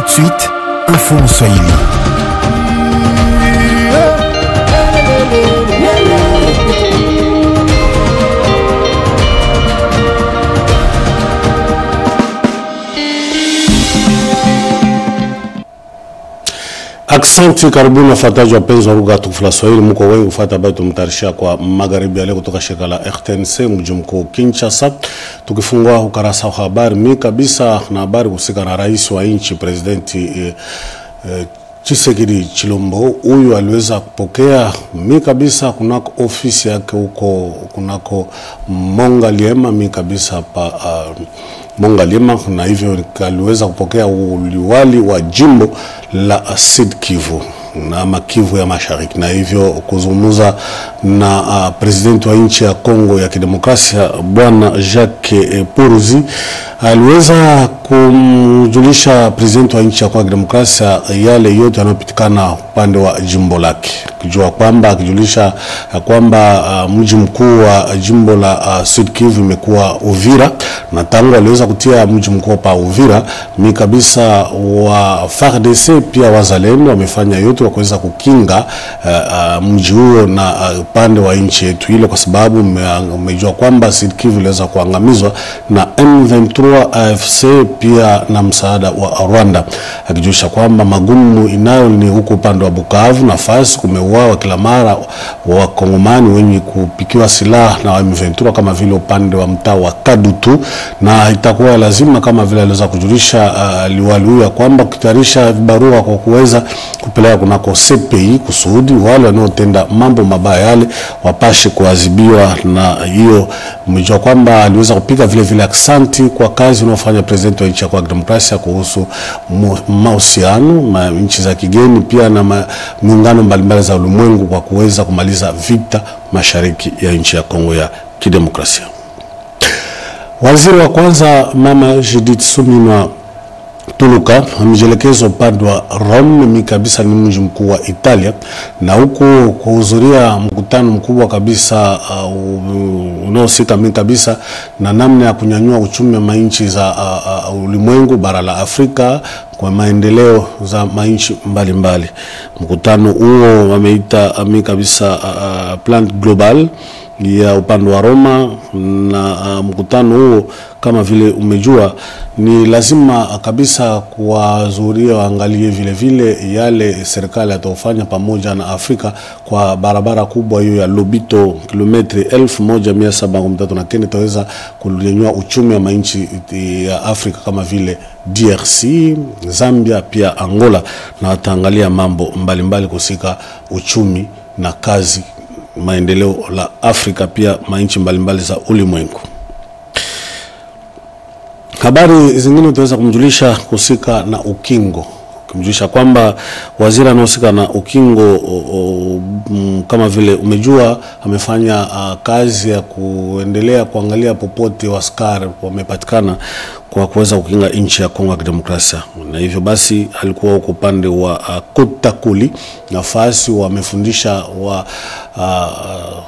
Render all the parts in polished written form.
de suite, Info en Swahili. Aksanti, karibuni wafuataji wapenzi wa lugha tukufu la Swahili. Mko wengi kufuata habari tumtayarisha kwa magharibi ya leo kutoka shirika la RTNC mji mkuu Kinshasa. Tukifungua ukarasa wa habari mi kabisa na habari husika na rais wa nchi presidenti Tshisekedi Chilombo. Huyu aliweza kupokea mi kabisa kunako ofisi yake huko kunako Mongaliema mi kabisa pa Mongaliema, na hivyo aliweza kupokea uliwali wa jimbo la Sud Kivu na Makivu ya Mashariki, na hivyo kuzungumza na presidenti wa nchi ya Kongo ya Kidemokrasia bwana Jacques Puruzi. Aliweza kumjulisha presidenti wa nchi ya Kongo ya Kidemokrasia yale yote yanayopitikana upande wa jimbo lake, kujua kwamba akijulisha kwamba mji mkuu wa jimbo la Sud Kivu imekuwa Uvira, na tangu aliweza kutia mji mkuu pa Uvira mi kabisa wa FARDC pia wazalendo wamefanya yote wa kuweza kukinga mji huo na upande wa nchi yetu ile, kwa sababu umejua kwamba Sud Kivu iliweza kuangamizwa na M23 AFC pia na msaada wa Rwanda, akijulisha kwamba magumu inayo ni huko upande wa Bukavu nafasi kumeuawa kila mara wa Kongomani wenye kupikiwa silaha na M23 kama vile upande wa mtaa wa Kadutu, na itakuwa lazima kama vile aliweza kujulisha liwali huyu kwamba kutayarisha barua kwa kuweza kupeleka kunako CPI kusudi wale wanaotenda mambo mabaya yale wapashe kuadhibiwa. Na hiyo mjua kwamba aliweza kupika vile vile aksanti kwa kazi unaofanya president wa nchi ya Demokrasia kuhusu mahusiano nchi za kigeni pia na muungano mbalimbali za ulimwengu kwa kuweza kumaliza vita mashariki ya nchi ya Kongo ya Kidemokrasia. Waziri wa kwanza mama Judith Suminwa Tuluka amejielekeza upande wa Rome mi kabisa ni mji mkuu wa Italia, na huko kuhudhuria mkutano mkubwa kabisa unaohusika mi kabisa na namna ya kunyanyua uchumi wa nchi za ulimwengu bara la Afrika kwa maendeleo za nchi mbalimbali. Mkutano huo wameita mi kabisa Plan Global ya upande wa Roma, na mkutano huo kama vile umejua ni lazima kabisa kuwazuria waangalie vile vile yale serikali atafanya pamoja na Afrika kwa barabara kubwa hiyo ya Lobito kilometri 1739 itaweza kunyanyua uchumi wa nchi ya Afrika kama vile DRC, Zambia pia Angola, na wataangalia mambo mbalimbali kusika uchumi na kazi maendeleo la Afrika pia nchi mbalimbali za ulimwengu. Habari zingine tutaweza kumjulisha kusika na ukingo, kumjulisha kwamba waziri anahusika na ukingo kama vile umejua amefanya kazi ya kuendelea kuangalia popote waskari wamepatikana kwa kuweza kukinga nchi ya Kongo ya Kidemokrasia, na hivyo basi alikuwa huko upande wa Kotakuli nafasi wamefundisha wa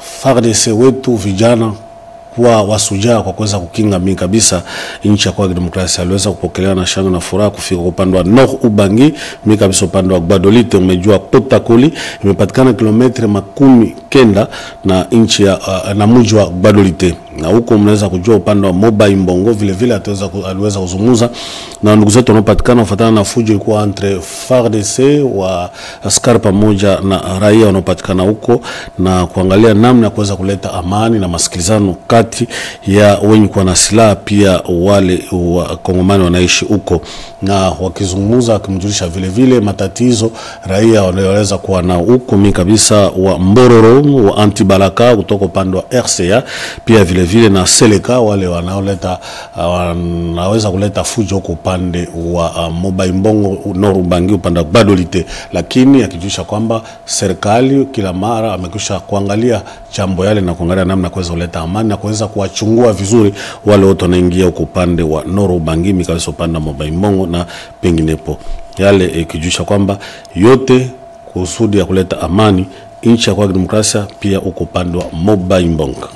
FARDC wetu vijana kuwa wasujaa kwa kuweza kukinga mi kabisa nchi ya Kongo ya Kidemokrasia. Aliweza kupokelewa na shangwe na furaha kufika upande wa Nord Ubangi mi kabisa upande wa Gbadolite. Umejua Kotakuli imepatikana kilometri 19 na nchi ya na mji wa Gbadolite, na huko mnaweza kujua upande wa Mobile Mbongo vile vile aliweza kuzungumza na ndugu zetu wanaopatikana kufuatana na fujo ilikuwa entre FARDC wa askari pamoja na raia wanaopatikana huko, na kuangalia namna ya kuweza kuleta amani na masikilizano kati ya wenye kuwa na silaha pia wale wa Kongomani wanaishi huko, na wakizungumza akimjulisha vile vile matatizo raia wanaweza kuwa na huko mi kabisa wa Mbororo wa Antibalaka kutoka upande wa RCA pia vile vile na Seleka wale wanaoleta wanaweza kuleta fujo huko upande wa Mobile Mbongo Norubangi upande wa Gbadolite, lakini akijulisha kwamba serikali kila mara amekwisha kuangalia jambo yale na kuangalia namna kuweza kuleta amani na kuweza kuwachungua vizuri wale wote wanaingia huko upande wa Norubangi mi kabisa upande wa Mobile Mbongo na penginepo yale, ikijulisha kwamba yote kusudi ya kuleta amani nchi ya Kongo ya Demokrasia pia uko upande wa Mobile Mbongo.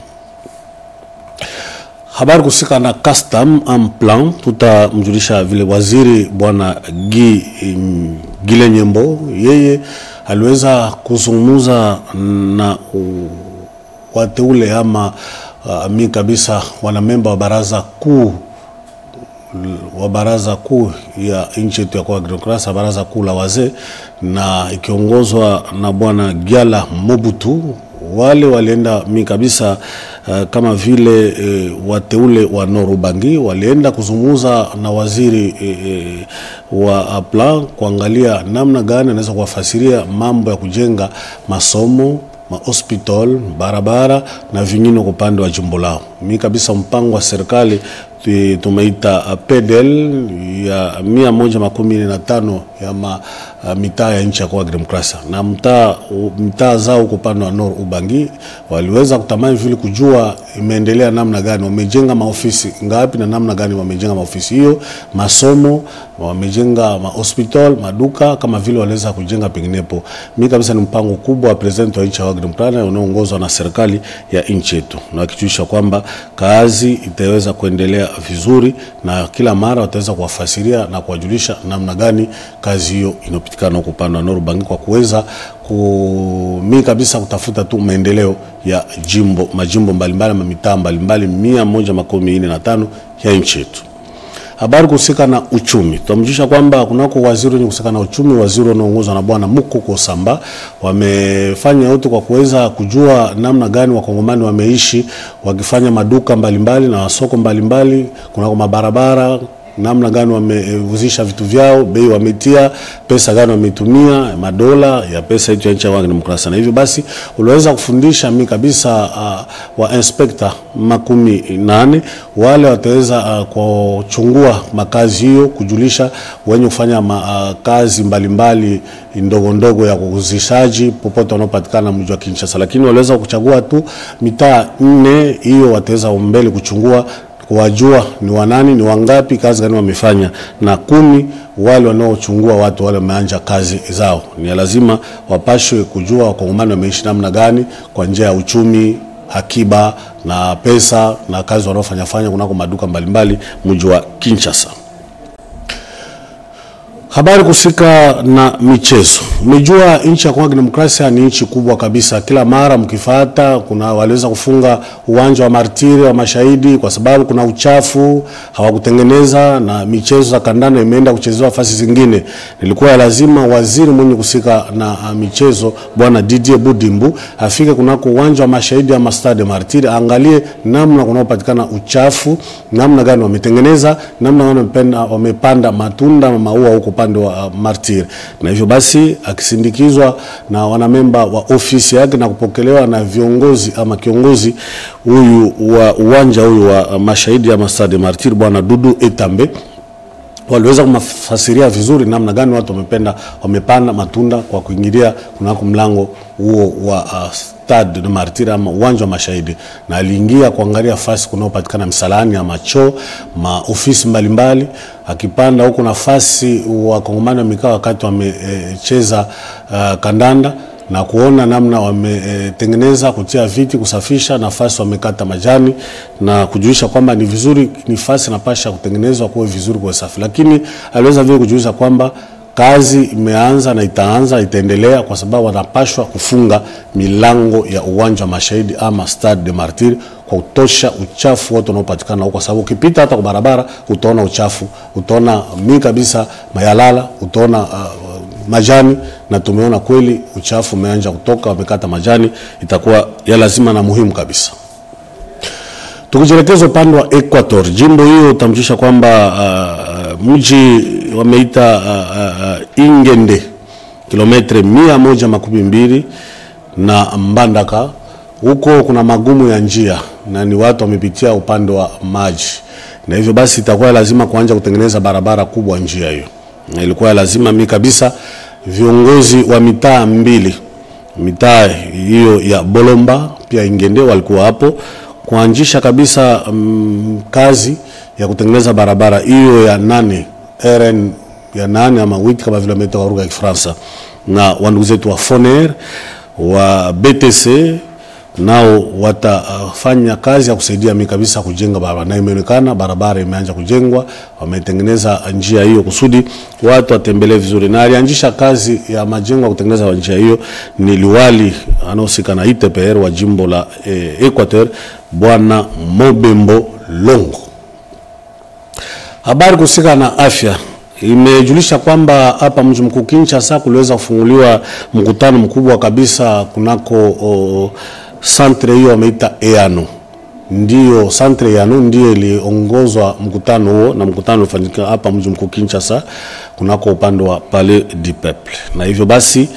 Habari kusika na custom en plan, tutamjulisha vile waziri bwana Gile Nyembo, yeye aliweza kuzungumza na wateule ama mi kabisa wanamemba wa baraza kuu ya nchi yetu ya Kongo Demokrasia, baraza kuu la wazee, na ikiongozwa na bwana Giala Mobutu. Wale walienda mi kabisa kama vile wateule wa Nord Ubangi walienda kuzungumza na waziri wa plan kuangalia namna gani anaweza kuwafasiria mambo ya kujenga masomo, hospital, barabara na vingine kwa upande wa jimbo lao. Mi kabisa mpango wa serikali tumeita PEDEL ya 115 ya mitaa ya nchi ya Kongo Demokrasia, na mitaa zao kwa upande wa Nord Ubangi waliweza kutamani vile kujua imeendelea namna gani, wamejenga maofisi ngapi na namna gani wamejenga maofisi hiyo, masomo, wamejenga hospital, maduka kama vile waliweza kujenga penginepo. Mimi kabisa ni mpango kubwa wa president wa nchi ya Kongo Demokrasia unaoongozwa na serikali ya nchi yetu, na kijulisha kwamba kazi itaweza kuendelea vizuri na kila mara wataweza kuwafasiria na kuwajulisha namna gani kazi hiyo inopitikana kwa upande wa Nord Ubangi, kwa kuweza mimi kabisa kutafuta tu maendeleo ya majimbo mbalimbali na mitaa mbalimbali 145 ya nchi yetu. Habari kusika na uchumi, tutamjulisha kwamba kunako waziri wenye kusika na uchumi, waziri unaoongozwa na bwana Mukoko Samba, wamefanya yote kwa kuweza kujua namna gani wakongomani wameishi wakifanya maduka mbalimbali na soko mbalimbali kunako mabarabara, namna gani wameuzisha vitu vyao, bei wametia, pesa gani wametumia, madola ya pesa yetu ya nchi ya Kongo Demokrasia. Na hivyo basi uliweza kufundisha mimi kabisa wa inspector 18 wale wataweza kuchungua makazi hiyo, kujulisha wenye kufanya kazi mbalimbali ndogo ndogo ya kuuzishaji popote wanapatikana mji wa Kinshasa, lakini waliweza kuchagua tu mitaa 4 hiyo, wataweza mbele kuchungua kuwajua ni wanani, ni wangapi, kazi gani wamefanya, na 10 wale wanaochungua watu wale wameanza kazi zao. Ni lazima wapashwe kujua wakongomani wameishi namna gani kwa njia ya uchumi, akiba na pesa na kazi wanaofanya kunako maduka mbalimbali mji wa Kinshasa. Habari kusika na michezo. Umejua nchi ya Kongo Demokrasia ni nchi kubwa kabisa. Kila mara mkifuata kuna waliweza kufunga uwanja wa Martiri wa mashahidi kwa sababu kuna uchafu hawakutengeneza, na michezo za kandanda imeenda kuchezewa nafasi zingine. Nilikuwa lazima waziri mwenye kusika na michezo bwana Didier Budimbu afike kunako uwanja wa mashahidi ya Stade Martiri, angalie namna kunaopatikana uchafu, namna gani wametengeneza, namna gani wamepanda matunda na maua huko pande wa Martiri. Na hivyo basi akisindikizwa na wanamemba wa ofisi yake na kupokelewa na viongozi ama kiongozi huyu wa uwanja huyu wa mashahidi ya Stade Martiri bwana Dudu Etambe, waliweza kumfasiria vizuri namna gani watu wamepanda matunda kwa kuingilia kunako mlango huo wa Stade de Martiri ama uwanja wa mashahidi, na aliingia kuangalia fasi kunaopatikana msalani ama choo, ofisi mbalimbali. Akipanda huko nafasi wa Kongomani wamekaa wakati wamecheza kandanda, na kuona namna wametengeneza kutia viti, kusafisha nafasi, wamekata majani na kujulisha kwamba ni vizuri nafasi napasha kutengenezwa kuwe vizuri kwa safi. Lakini aliweza vile kujulisha kwamba kazi imeanza na itaendelea kwa sababu wanapashwa kufunga milango ya uwanja wa mashahidi ama Stade de Martiri kwa utosha uchafu wote unaopatikana huko, kwa sababu ukipita hata kwa barabara utaona uchafu, utaona mimi kabisa mayalala, utaona majani, na tumeona kweli uchafu umeanza kutoka, wamekata majani, itakuwa ya lazima na muhimu kabisa. Tukijielekeza upande wa Equator, jimbo hiyo utamjisha kwamba mji wameita Ingende, kilometre 112 na Mbandaka. Huko kuna magumu ya njia na ni watu wamepitia upande wa maji, na hivyo basi itakuwa lazima kuanza kutengeneza barabara kubwa njia hiyo. Na ilikuwa lazima mimi kabisa viongozi wa mitaa 2, mitaa hiyo ya Bolomba pia Ingende walikuwa hapo kuanzisha kabisa kazi ya kutengeneza barabara hiyo ya 8 RN ya 8 ama 8 kama vile meta wa lugha ya Kifaransa, na wandugu zetu wa Foner, wa BTC, nao watafanya kazi ya kusaidia mimi kabisa kujenga barabara, na imeonekana barabara imeanza kujengwa, wametengeneza njia hiyo kusudi watu watembelee vizuri, na alianzisha kazi ya majengo kutengeneza njia hiyo ni liwali anaosika na ITPR wa jimbo la Equateur, Bwana Mobembo Longo. Habari kusika na afya imejulisha kwamba hapa mji mkuu Kinshasa kuliweza kufunguliwa mkutano mkubwa kabisa kunako centre hiyo wameita EANO. Ndio centre EANO ndio iliongozwa mkutano huo, na mkutano ulifanyika hapa mji mkuu Kinshasa kunako upande wa Palais du Peuple. Na hivyo basi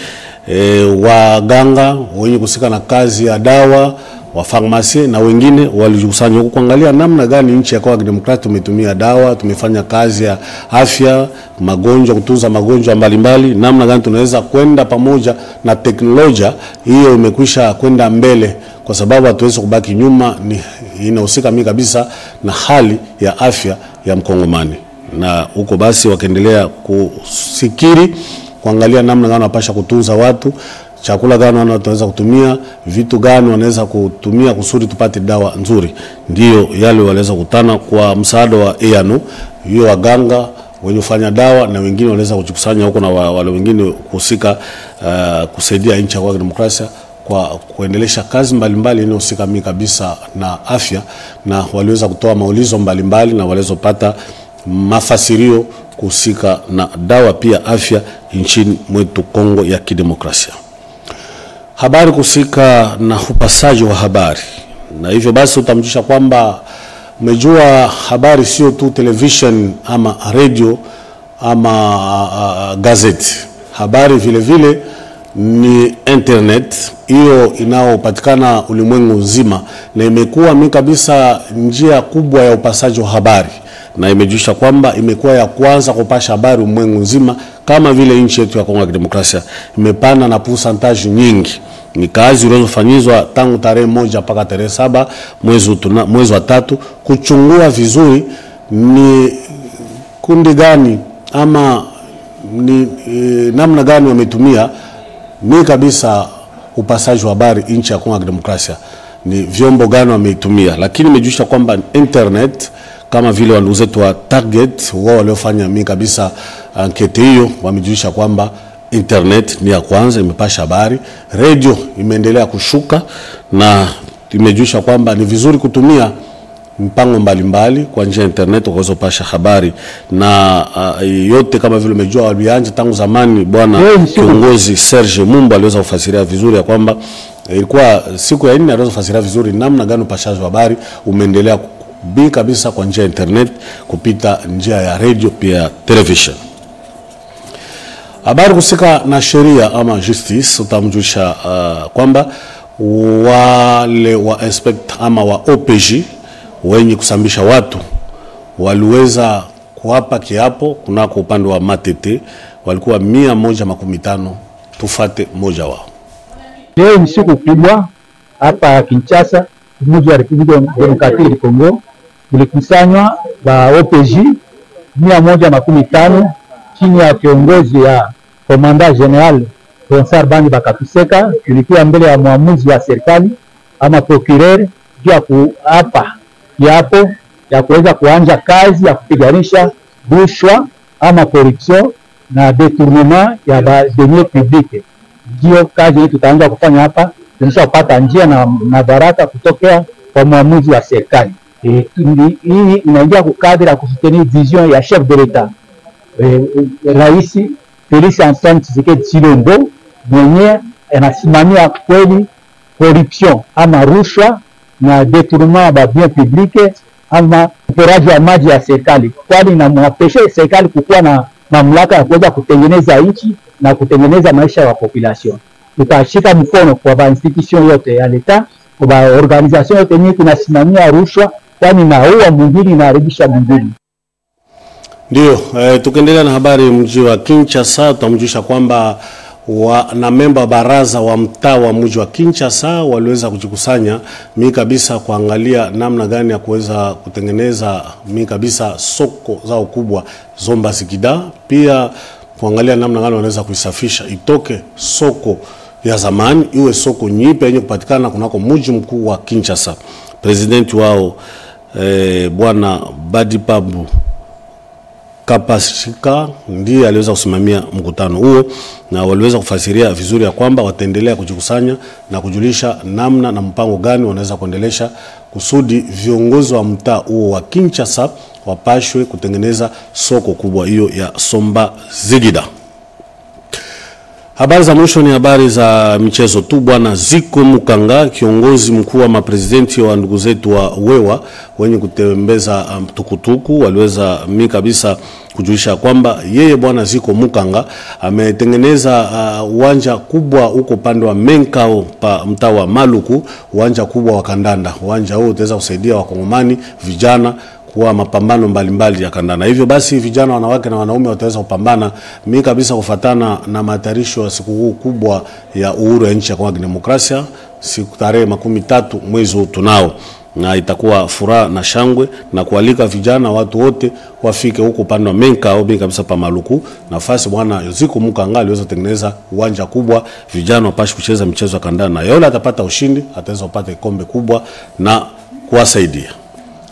waganga wenye kusika na kazi ya dawa, wa farmasi na wengine walijikusanya huko kuangalia namna gani nchi ya Kongo Demokrati tumetumia dawa, tumefanya kazi ya afya, magonjwa, kutunza magonjwa mbalimbali, namna gani tunaweza kwenda pamoja na teknolojia hiyo imekwisha kwenda mbele, kwa sababu hatuwezi kubaki nyuma. Ni inahusika mimi kabisa na hali ya afya ya Mkongomani, na huko basi wakaendelea kusikiri kuangalia namna gani wanapasha kutunza watu, chakula gani wanaweza kutumia, vitu gani wanaweza kutumia kusudi tupate dawa nzuri. Ndio yale waliweza kutana kwa msaada wa EANO, hiyo waganga wenye kufanya dawa na wengine waliweza kujikusanya huko, na wale wengine kuhusika kusaidia nchi ya demokrasia kwa kuendelesha kazi mbalimbali inayohusika mimi kabisa na afya, na waliweza kutoa maulizo mbalimbali na waliweza kupata mafasirio kuhusika na dawa pia afya nchini mwetu Kongo ya Kidemokrasia. Habari kusika na upasaji wa habari, na hivyo basi utamjusha kwamba umejua habari sio tu television ama radio ama gazeti. Habari vile vile ni internet, hiyo inaopatikana ulimwengu nzima, na imekuwa mimi kabisa njia kubwa ya upasaji wa habari, na imejusha kwamba imekuwa ya kwanza kupasha habari ulimwengu nzima, kama vile nchi yetu ya Kongo ya Kidemokrasia imepanda na percentage nyingi. Ni kazi iliyofanyizwa tangu tarehe 1 mpaka tarehe 7 mwezi wa 3 kuchungua vizuri ni kundi gani ama ni namna gani wametumia mimi kabisa upasaji wa habari nchi ya Kongo ya Kidemokrasia, ni vyombo gani wameitumia. Lakini imejusha kwamba internet kama vile wanduzetu wa Target wao waliofanya mimi kabisa ankete hiyo wamejulisha kwamba internet ni ya kwanza imepasha habari, radio imeendelea kushuka, na imejulisha kwamba ni vizuri kutumia mpango mbalimbali kwa njia ya internet kuweza kupasha habari, na yote kama vile umejua walianza tangu zamani. Bwana kiongozi Serge Mumba aliweza kufasiria vizuri ya kwamba ilikuwa siku ya 4 aliweza kufasiria vizuri namna gani upashaji wa habari umeendelea bi kabisa kwa njia ya internet kupita njia ya radio pia television. Habari kusika na sheria ama justice utamjusha kwamba wale wa inspector ama wa OPJ wenye kusambisha watu waliweza kuapa kiapo kunako upande wa Matete, walikuwa 115. Tufate moja wao. Leo ni siku kubwa hapa Kinshasa, mji wa Republika Demokratiki ya Kongo. Kulikusanywa ba OPJ 115 chini ya kiongozi ya Komanda General Ronsard Bani Bakatuseka. Tulikuwa mbele ya muamuzi wa serikali ama procureur juu ya kuapa kiapo ya kuweza kuanza kazi ya kupiganisha rushwa ama corruption na détournement ya deniers publics. Ndio kazi yetu tutaanza kufanya hapa. Tunashapata njia na baraka kutokea kwa muamuzi wa serikali. Hii inaingia kukadra kusutenir vision ya chef de l'État Rais Félix Antoine Tshisekedi Tshilombo, mwenye anasimamia kweli corruption ama rushwa na détournement ya biens publics ama uporaji wa maji ya serikali, kwani inamwapesha serikali kukuwa na mamlaka ya kuweza kutengeneza nchi na kutengeneza maisha ya population. Tutashika mkono kwa institution yote ya leta, kwa organization yote yenye kunasimamia rushwa, kwani naua mwingine na haribisha mwingine. Ndio, tukiendelea na habari mji wa Kinshasa, tutamjusha kwamba na memba baraza wa mtaa wa mji wa Kinshasa waliweza kujikusanya mimi kabisa kuangalia namna gani ya kuweza kutengeneza mimi kabisa soko zao kubwa Zomba Sikida, pia kuangalia namna gani wanaweza kuisafisha itoke soko ya zamani iwe soko nyipe yenye kupatikana kunako mji mkuu wa Kinshasa. Presidenti wao bwana Badipabu Kapashika ndiye aliweza kusimamia mkutano huo, na waliweza kufasiria vizuri ya kwamba wataendelea kujikusanya na kujulisha namna na mpango gani wanaweza kuendelesha kusudi viongozi wa mtaa huo wa Kinshasa wapashwe kutengeneza soko kubwa hiyo ya Somba Zigida. Habari za mwisho ni habari za michezo tu. Bwana Ziko Mukanga, kiongozi mkuu wa mapresidenti wa ndugu zetu wa Wewa wenye kutembeza tukutuku, waliweza kabisa kujulisha kwamba yeye bwana Ziko Mukanga ametengeneza uwanja kubwa huko pande wa Menkao pa mtaa wa Maluku, uwanja kubwa wa kandanda. Uwanja huo utaweza kusaidia wakongomani vijana kwa mapambano mbalimbali ya kandanda. Hivyo basi vijana, wanawake na wanaume wataweza kupambana kabisa kufuatana na matayarisho ya siku kubwa ya uhuru ya nchi ya Kongo ya Demokrasia, siku tarehe 13 mwezi huu tunao, na itakuwa furaha na shangwe na kualika vijana watu wote wafike huko pande wa Menkao kabisa pa Maluku. Nafasi bwana Ziko Mukanga aliweza kutengeneza uwanja kubwa, vijana wapashe kucheza michezo ya kandanda, na yule atapata ushindi ataweza kupata kombe kubwa na kuwasaidia.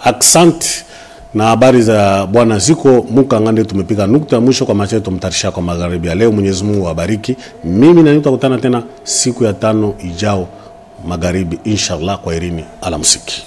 Asante. Na habari za bwana Ziko Mukanga ndio tumepika nukta mwisho kwa macheto mtarisha kwa magharibi ya leo. Mwenyezi Mungu awabariki. Mimi na nitakutana tena siku ya 5 ijao magharibi inshallah. Kwa irini, alamsiki.